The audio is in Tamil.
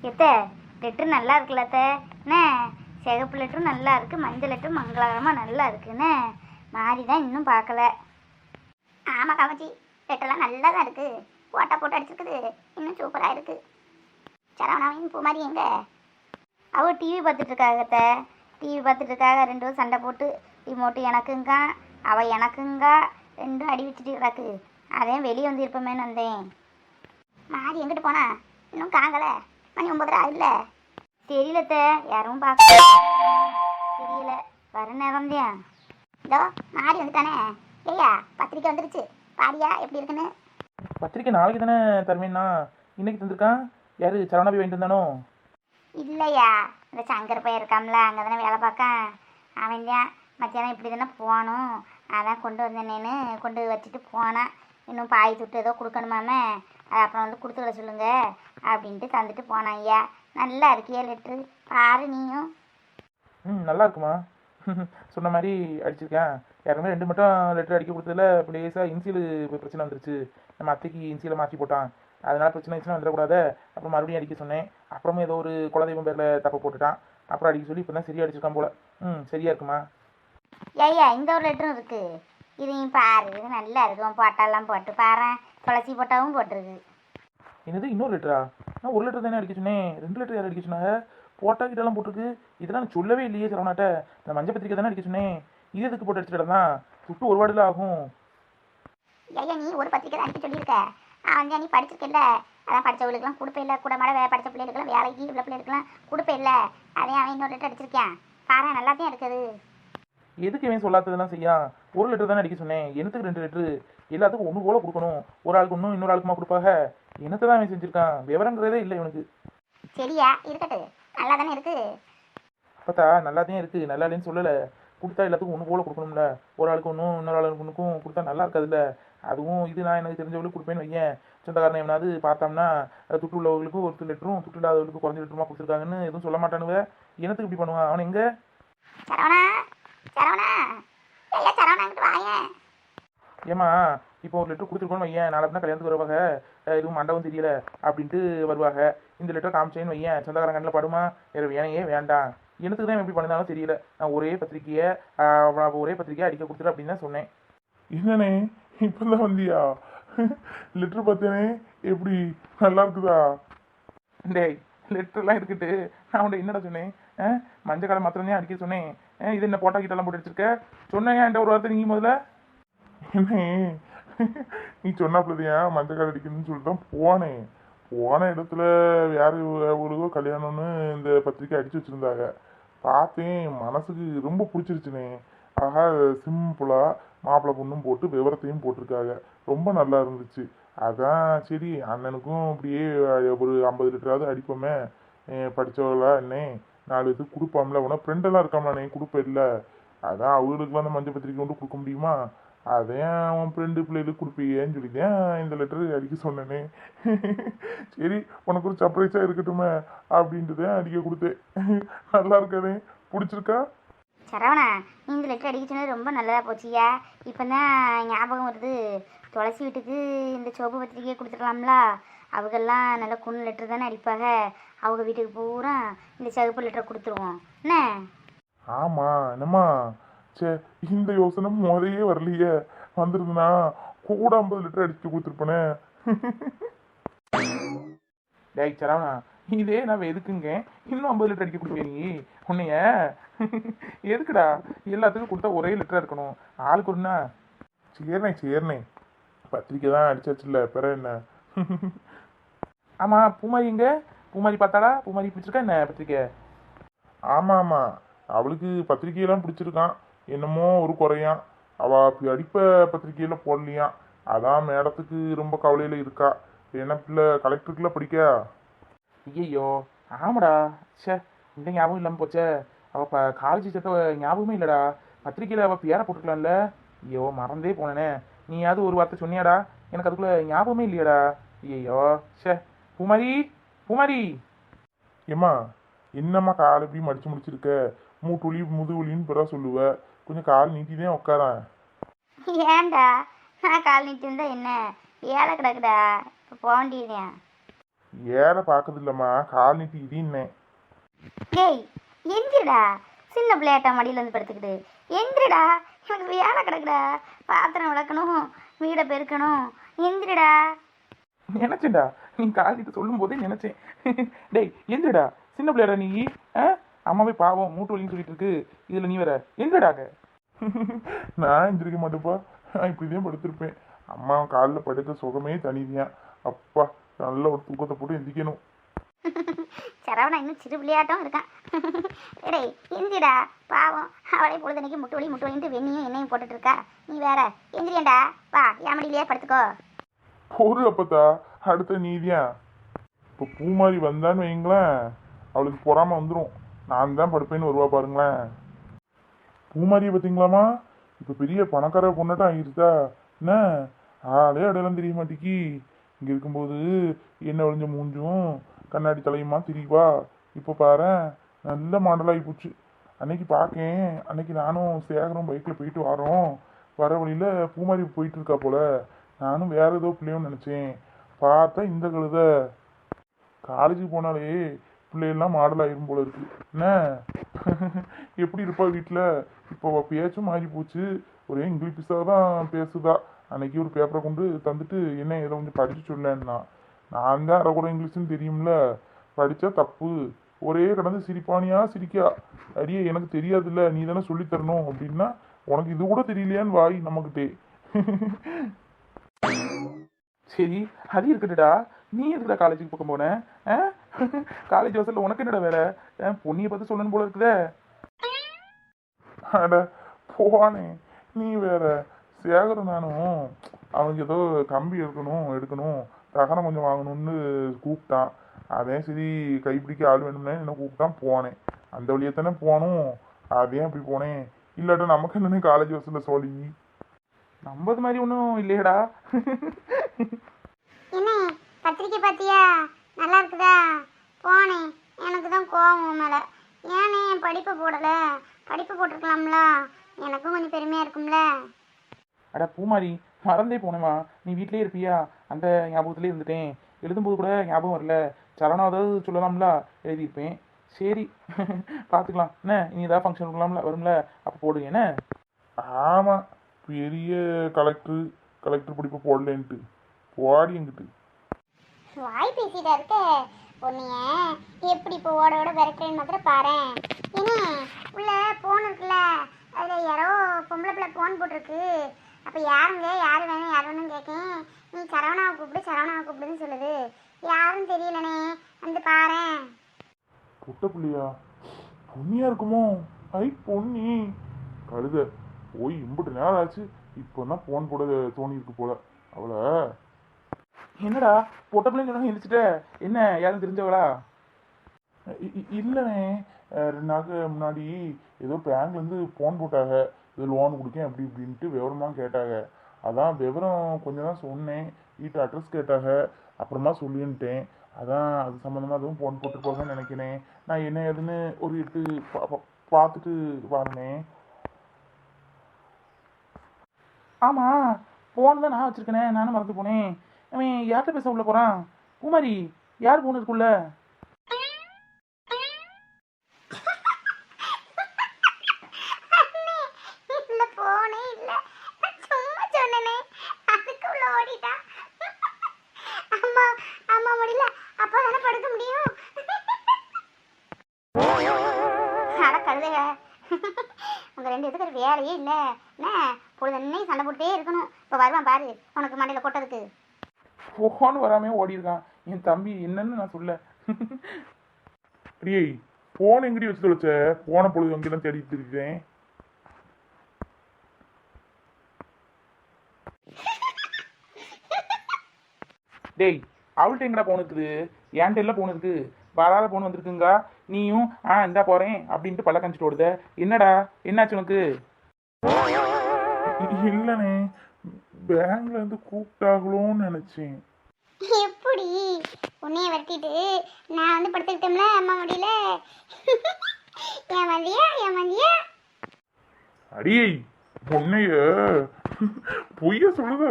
எத்த லெட்ரு நல்லா இருக்குல்ல அத்தை என்ன? சிகப்பு லெட்ரும் நல்லா இருக்குது, மஞ்சள் லெட்ரும் மங்களகரமாக நல்லா இருக்குன்னு மாறி தான் இன்னும் பார்க்கல. ஆமாம் காமச்சி, லெட்டர்லாம் நல்லா தான் இருக்குது, போட்டா போட்டு அடிச்சிருக்குது, இன்னும் சூப்பராக இருக்குது. சரவணாவையும் பூ மாதிரி எங்க? அவள் டிவி பார்த்துட்ருக்காங்க அத்தை, டிவி பார்த்துட்ருக்காங்க. ரெண்டு பேரும் சண்டை போட்டு ரிமோட்டு எனக்குங்க அவள் எனக்குங்க ரெண்டும் அடி வச்சுட்டு கிடக்கு. அதே வெளியே வந்து இருப்போமேன்னு வந்தேன். மாறி எங்கிட்டு போனா? இன்னும் காங்கலை, மணி 9:30 இல்லை. தெரியலத்த, யாரும் பார்க்க தெரியல. வர நேரம் தான். இதோ மாறி வந்துட்டானே. ஏய்யா, பத்திரிக்கை வந்துருச்சு, பாடியா எப்படி இருக்குன்னு. பத்திரிக்கை நாளைக்கு தானே தருவேன்னா, இன்னைக்கு தந்திருக்கான். யாரு சரவணா போய் வாங்கிட்டு வந்தானோ? இல்லையா, இந்த சங்கர் பையன் இருக்காம்ல, அங்கே தானே வேலை பார்க்கான். அவன் தான் மத்தியானம் இப்படி தானே போகணும், அதான் கொண்டு வந்தேனேன்னு கொண்டு வச்சுட்டு போனான். இன்னும் பாய் துட்டு ஏதோ கொடுக்கணுமாமே, அது அப்புறம் வந்து கொடுத்துக்கிட சொல்லுங்க அப்படின்ட்டு தந்துட்டு போனான். ஐயா நல்லா இருக்கியா லெட்ரு, பாரு நீயும். நல்லா இருக்குமா? சொன்ன மாதிரி அடிச்சிருக்கேன். யாருமே 2 மட்டும் லெட்டர் அடிக்க கொடுத்ததில்ல. இப்போ லேசாக இன்சியல் பிரச்சனை வந்துருச்சு. நம்ம அத்தைக்கு இன்சியலை மாற்றி போட்டான், அதனால் பிரச்சனை வந்துடக்கூடாது. அப்புறம் மறுபடியும் அடிக்க சொன்னேன். அப்புறமே ஏதோ ஒரு குலதெய்வம் பேரில் தப்பை போட்டுட்டான். அப்புறம் அடிக்க சொல்லி இப்போ தான் சரியாக அடிச்சிருக்கான் போல. சரியா இருக்குமா? ஐயா இந்த ஒரு லெட்டரும் இருக்குது, இதையும் பாரு, இது நல்லா இருக்கும். போட்டாலாம் போட்டு பாரு, துளசி போட்டாவும் போட்டிருக்கு. என்னது இன்னொரு லெட்டரா? நான் ஒரு லெட்டர் தானே அடிக்க சொன்னேன், 2 லெட்டர் யார் அடிக்க சொன்னாங்க? போட்டா கிட்டலாம் போட்டிருக்கு. இதெல்லாம் நான் சொல்லவே இல்லையே சரவணாட்ட. இந்த மஞ்சள் பத்திரிக்கை தானே அடிக்க சொன்னேன், இது எதுக்கு போட்டு அடிச்சுட்டு தான் துட்டு ஒரு வார்டில் ஆகும். ஐயா நீ ஒரு பத்திரிக்கை தான் அடிக்க சொல்லியிருக்க, அவன் நீ படிச்சிருக்கல, அதான் படித்தவங்களுக்குலாம் கொடுப்பே இல்லை, கூட மாட படித்த பிள்ளைகளுக்குலாம் வேலைக்கு இவ்வளோ பிள்ளைகளுக்குலாம் கொடுப்பே இல்லை, அதே அவன் இன்னொரு லெட்டர் அடிச்சிருக்கேன். பாரு நல்லாத்தையும் இருக்குது. எதுக்கு இவன் சொல்லாததெல்லாம் செய்யா? ஒரு லெட்டர் தானே அடிக்க சொன்னேன், என்னத்துக்கு 2 லெட்ரு? எல்லாத்துக்கும் ஒன்று போல கொடுக்கணும். ஒரு ஆளுக்கு ஒன்றும் இன்னொரு ஆளுக்குமா கொடுப்பாங்க? என்னத்தை தான் அவன் செஞ்சுருக்கான்? விவரங்கிறதே இல்லை இவனுக்கு. சரியா இருக்கட்டு, நல்லா தானே இருக்கு. பார்த்தா நல்லாத்தையும் இருக்குது, நல்லா இல்லைன்னு சொல்லலை. கொடுத்தா எல்லாத்துக்கும் ஒன்று போல கொடுக்கணும்ல. ஒரு ஆளுக்கு ஒன்றும் இன்னொரு ஆளுக்கு ஒன்றுக்கும் கொடுத்தா நல்லா இருக்காதுல்ல. அதுவும் இது நான் எனக்கு தெரிஞ்சவங்களுக்கு கொடுப்பேன்னு வையேன். சொந்தக்காரனை எவனாவது பார்த்தோம்னா துட்டு உள்ளவர்களுக்கு ஒரு லெட்டரும் துட்டு இல்லாதவர்களுக்கு குறைஞ்ச லெட்டருமா கொடுத்துருக்காங்கன்னு எதுவும் சொல்ல மாட்டானுவ. என்னத்துக்கு இப்படி பண்ணுவான் அவன்? எங்கே சரவணா? சரவணா ஐயா, சரவணாங்கிட்டு வாயேன். ஏமா இப்போ ஒரு லெட்டர் கொடுத்துருக்கோன்னு வையேன், நாளை தான் கல்யாணத்துக்கு வருவாங்க, எதுவும் மண்டபம் தெரியல அப்படின்ட்டு வருவாங்க. இந்த லெட்டர் காமிச்சேன்னு வையேன், சொந்தக்காரன் கண்ணில் படுமா? வேறு வேணையே வேண்டாம். எனக்கு தான் எப்படி பண்ணினாலும் தெரியல. நான் ஒரே பத்திரிக்கையை அடிக்க கொடுத்துரு அப்படின்னு தான் சொன்னேன். என்னண்ணே இப்போ தான் வந்தியா? லெட்ரு பார்த்தேனே, எப்படி நல்லா இருக்குதா? டேய் லெட்டர்லாம் இருக்கட்டு, நான் உன்ட என்னடா சொன்னேன்? மஞ்சள் காலை மாத்திரம் தான் அடிக்க சொன்னேன். இது என்ன போட்டா கிட்டலாம் போட்டு அடிச்சிருக்க சொன்னேன். என்கிட்ட ஒரு வார்த்தை நீ முதல்ல என்ன நீ சொன்னாப்புலதையா மஞ்சள் கால் அடிக்கணும்னு சொல்லிட்டு தான் போனேன். போன இடத்துல யார் ஒழுகோ கல்யாணம்னு இந்த பத்திரிக்கை அடிச்சு வச்சுருந்தாங்க. பார்த்தேன், மனசுக்கு ரொம்ப பிடிச்சிருச்சுனே. ஆகா, சிம்பிளாக மாப்பிள்ளை பொண்ணும் போட்டு விவரத்தையும் போட்டிருக்காங்க, ரொம்ப நல்லா இருந்துச்சு. அதான் சரி அண்ணனுக்கும் அப்படியே ஒரு 50 லிட்டராவது அடிப்போமே, படித்தவங்களா என்னே 4 இது கொடுப்பாம்ல. உனக்கு ஃப்ரெண்டெல்லாம் இருக்காமலானே கொடுப்ப இல்லை. அதான் அவங்களுக்குலாம் அந்த மஞ்சள் பத்திரிக்கை கொண்டு கொடுக்க முடியுமா? அதையும் அவன் ஃப்ரெண்டு பிள்ளைகளுக்கு கொடுப்பீங்கன்னு சொல்லிதான் இந்த லெட்டரு அடிக்க சொன்னேனே. சரி உனக்கு ஒரு சர்ப்ரைஸாக இருக்கட்டுமே அப்படின்ட்டு தான் அடிக்க கொடுத்தேன். நல்லா இருக்கானே, பிடிச்சிருக்கா? சரவணா, நீ இந்த லெட்டர் அடிக்க சொன்னது ரொம்ப நல்லதாக போச்சியா. இப்போ தான் ஞாபகம் வருது, துளசி வீட்டுக்கு இந்த சோப்பு பத்திரிக்கையை கொடுத்துருக்கலாம்ல. அவங்கெல்லாம் நல்ல குண் லெட்டர் தானே அடிப்பாங்க. அவங்க வீட்டுக்கு பூரா இந்த சிகப்பு லெட்டரை கொடுத்துருவோம் என்ன? ஆமாம் என்னம்மா, சே இந்த யோசனை முதையே வரலையே. வந்துருதுன்னா கூட 50 லிட்டர் அடிச்சு கொடுத்துருப்பேனே. டேய் சரவணா, இதே நான் எதுக்குங்க இன்னும் 50 லிட்டர் அடிக்க கொடுப்பேன் நீ உன்னைய? எதுக்குடா எல்லாத்துக்கும் கொடுத்தா ஒரே லிட்டராக இருக்கணும், ஆளுக்கு ஒன்றா? சரிண்ணே பத்திரிக்கை தான் அடிச்சாச்சுல்ல, பிற என்ன? ஆமாம் பூமாரி எங்க? பூமாரி பார்த்தாடா? பூமாரி பிடிச்சிருக்கா என்ன பத்திரிக்கை? ஆமாம் அவளுக்கு பத்திரிக்கையெல்லாம் பிடிச்சிருக்கான். என்னமோ ஒரு குறையான், அவள் அடிப்ப பத்திரிக்கையில் போடலையான். அதான் மேடத்துக்கு ரொம்ப கவலையில் இருக்கா. என்ன பிள்ளை கலெக்டருக்குள்ள படிக்கா? ஐயோ ஆமாடா, சே இந்த ஞாபகம் இல்லாமல் போச்சே. அவள் காலேஜ் சேர்த்த ஞாபகமே இல்லைடா. பத்திரிக்கையில் அவள் பேரை போட்டுக்கலாம்ல. ஐயோ மறந்தே போனேனே. நீயாவது ஒரு வார்த்தை சொன்னியாடா, எனக்கு அதுக்குள்ளே ஞாபகமே இல்லையாடா. ஐயோ சே. பூமாரி பூமாரி. ஏம்மா என்னம்மா கால் எப்படி மடிச்சு முடிச்சிருக்க? மூட்டுவலி முதுவலின்னு பிறா சொல்லுவ, கொஞ்சம் கால் நீட்டி தான் உட்காரேன். ஏன்டா நான் கால் நீட்டி இருந்தா என்ன? வேலை கிடக்குடா, இப்போ போக வேண்டியதுதான். ஏற பார்க்குது இல்லைம்மா, கால் நீட்டி இடின்னேன். டேய் எந்திரிடா, சின்ன பிள்ளையாட்டா மடியில் வந்து படுத்துக்கிட்டு எந்திரிடா, எனக்கு வேலை கிடக்குடா, பாத்திரம் விளக்கணும், வீடை பெருக்கணும், எந்திரிடா. நினச்சேன்டா, நீ காலிட்டு சொல்லும் போதே நினச்சேன். டேய் எந்திரடா, சின்ன பிள்ளையாடா நீ. ஆ அம்மாவே பாவம் மூட்டு வலின்னு சொல்லிட்டு இருக்கு, இதில் நீ வேற எந்திரடாங்க. நான் எந்திரிக்க மாட்டேப்பா, நான் இப்படிதான் படுத்திருப்பேன். அம்மா காலில் படுக்க சுகமே தனிதான். அப்பா, நல்ல ஒரு தூக்கத்தை போட்டு எந்திக்கணும். சரவணா இன்னும் சிறு விளையாட்டும் இருக்கான். டேய் எந்திரிடா, பாவம் அவளே பொழுதனைக்கு முட்டு வலின்ட்டு வெண்ணியும் எண்ணெயும் போட்டுட்டு இருக்கா, நீ வேற எந்திரியண்டா, வா என் மடியிலேயே படுத்துக்கோ. பொறு அப்பத்தா, அடுத்த நீதியா. இப்போ பூமாரி வந்தான்னு வைங்களேன், அவளுக்கு பொறாம வந்துடும். நான் தான் படுப்பேன்னு வருவா பாருங்களேன். பூமாரியை பார்த்தீங்களாமா, இப்போ பெரிய பணக்கார பொண்ணாட்டம் ஆகிருச்சா என்ன? ஆளே அடையாளம் தெரிய மாட்டேக்கி. இங்கே இருக்கும்போது என்ன விளைஞ்ச மூஞ்சும் கண்ணாடி தலையுமா திரிவா. இப்போ பாரு, நல்ல மாடலாகி போச்சு. அன்னைக்கு பார்க்கேன், அன்னைக்கு நானும் சேகரும் பைக்கில் போயிட்டு வரோம். வர வழியில் பூமாரி போயிட்டு இருக்கா போல. நானும் வேற ஏதோ பிள்ளையோன்னு நினச்சேன். பார்த்தா இந்த கழுத. காலேஜுக்கு போனாலே பிள்ளைகள்லாம் மாடல் ஆயிரும் போல இருக்கு என்ன? எப்படி இருப்பா வீட்டில்? இப்போ பேச்சும் மாறி போச்சு, ஒரே இங்கிலீஷாக தான் பேசுதா. அன்னைக்கு ஒரு பேப்பரை கொண்டு தந்துட்டு என்ன இதை கொஞ்சம் படித்து சொல்லன்னா, நான் தான் அரை கூட இங்கிலீஷ்னு தெரியும்ல, படித்தா தப்பு. ஒரே கடந்து சிரிப்பானியா சிரிக்கா. அடியே எனக்கு தெரியாதுல்ல, நீ தானே சொல்லித்தரணும் அப்படின்னா, உனக்கு இது கூட தெரியலையான்னு வாய் நம்மக்கிட்டே. சரி அது இருக்கட்டுடா, நீ எதுக்குடா காலேஜுக்கு பக்கம் போன? காலேஜ் வாசல்ல உனக்கு என்னடா வேலை? பொண்ணியை பார்த்து சொல்லணும் போல இருக்குதே. அட போனே, நீ வேற. சேகரும் நானும் அவனுக்கு ஏதோ கம்பி எடுக்கணும் தகனம் கொஞ்சம் வாங்கணும்னு கூப்பிட்டான். அதே சரி கைப்பிடிக்க ஆள் வேணும்னே என்ன கூப்பிட்டான், போனேன். அந்த வழியை தானே போகணும், அதே அப்படி போனேன். இல்லாட்டா நமக்கு என்னன்னு காலேஜ் வாசல்ல சொல்லி நம்பது மாதிரி ஒன்றும் இல்லையடா. என்ன பத்திரிக்கை பார்த்தியா, நல்லா இருக்குதா? போனேன், எனக்கு தான் கோவம் மேலே. ஏனே என் படிப்பை போடலை, படிப்பு போட்டிருக்கலாம்ல, எனக்கும் கொஞ்சம் பெருமையாக இருக்கும்ல. அட பூமாரி, மறந்தே போனேம்மா. நீ வீட்டிலே இருப்பியா? அந்த ஞாபகத்திலே இருந்துட்டேன். எழுதும்போது கூட ஞாபகம் வரல. சரணாவது சொல்லலாம்ல, எழுதியிருப்பேன். சரி பார்த்துக்கலாம் என்ன, இனி ஏதாவது ஃபங்க்ஷன் இருக்கலாம்ல, வரும்ல, அப்போ போடுங்க என்ன. ஆமாம், பெரிய கலெக்டர் படிப்பு போடலேன்ட்டு போடி எங்கிட்டு. வாய் பேசிட்டா இருக்க பொண்ணிய, எப்படி இப்போ ஓட விரட்டுறேன்னு மாத்திரம் பாரு. என்ன உள்ள போன் இருக்குல்ல, அதில் யாரோ பொம்பளை பிள்ளை போன் போட்டிருக்கு. அப்போ யாருங்க, யார் வேணும்னு கேட்கேன். நீ சரவணாவை கூப்பிடுன்னு சொல்லுது. யாரும் தெரியலனே, வந்து பாரு. புட்ட புள்ளியா? பொண்ணியா இருக்குமோ? ஐ பொன்னி கழுத போய் இம்புட்டு நேரம் ஆச்சு, இப்போ தான் போன் போட தோணி இருக்கு போல அவளை. என்னடா பொட்ட பிள்ளைங்க எழுதிச்சிட்ட? என்ன யாரும் தெரிஞ்சவளா? இல்லைண்ணே, 2 நாளுக்கு முன்னாடி ஏதோ பேங்க்லேருந்து ஃபோன் போட்டாங்க, இது லோன் கொடுக்கேன் அப்படி இப்படின்ட்டு விவரமாக கேட்டாங்க. அதான் விவரம் கொஞ்சம் தான் சொன்னேன், வீட்டு அட்ரஸ் கேட்டாங்க, அப்புறமா சொல்லின்ட்டேன். அதான் அது சம்மந்தமாக அதுவும் ஃபோன் போட்டுருப்பாங்கன்னு நினைக்கிறேன். நான் என்ன ஏதுன்னு ஒரு இட்டு பார்த்துட்டு வரேனே. ஆமாம், ஃபோன் தான் நான் வச்சுருக்கேனே, நானும் மறந்து போனேன். அவன் யார்கிட்ட பேச உள்ள போகிறான்? பூமாரி, யார் ஃபோன் இருக்குள்ள? உங்க 2 பேருக்கு வேலையே இல்லை என்ன, பொழுதுன்னே சண்டை போட்டுட்டே இருக்கணும். இப்போ வருவான் பாரு உனக்கு மண்டையில் கொட்டதுக்கு. ஃபோன் வராமே ஓடி இருக்கான் என் தம்பி, என்னன்னு நான் சொல்ல. அடியே, ஃபோன் எங்கடி வச்சு தொலைச்ச? போன பொழுது அங்கெல்லாம் தேடிட்டு இருக்கேன். டேய், அவள்கிட்ட எங்கடா ஃபோன் இருக்குது? என்கிட்ட எல்லாம் ஃபோன் இருக்கு, வராத ஃபோன் வந்திருக்குங்க. நீயும் இந்தா போகிறேன் அப்படின்ட்டு பல்ல கஞ்சிட்டு ஓடுத. என்னடா என்னாச்சு உனக்கு? இல்லைண்ணே, பேங்க்லேருந்து கூப்பிட்டாங்களோன்னு நினச்சேன். எப்படி உன்னைய வரட்டிட்டு நான் வந்து படுத்துக்கிட்டோம்ல அம்மா முடியல. ஏன் வந்தியா? அடியே, பொண்ணைய பொய்ய சொல்லுத.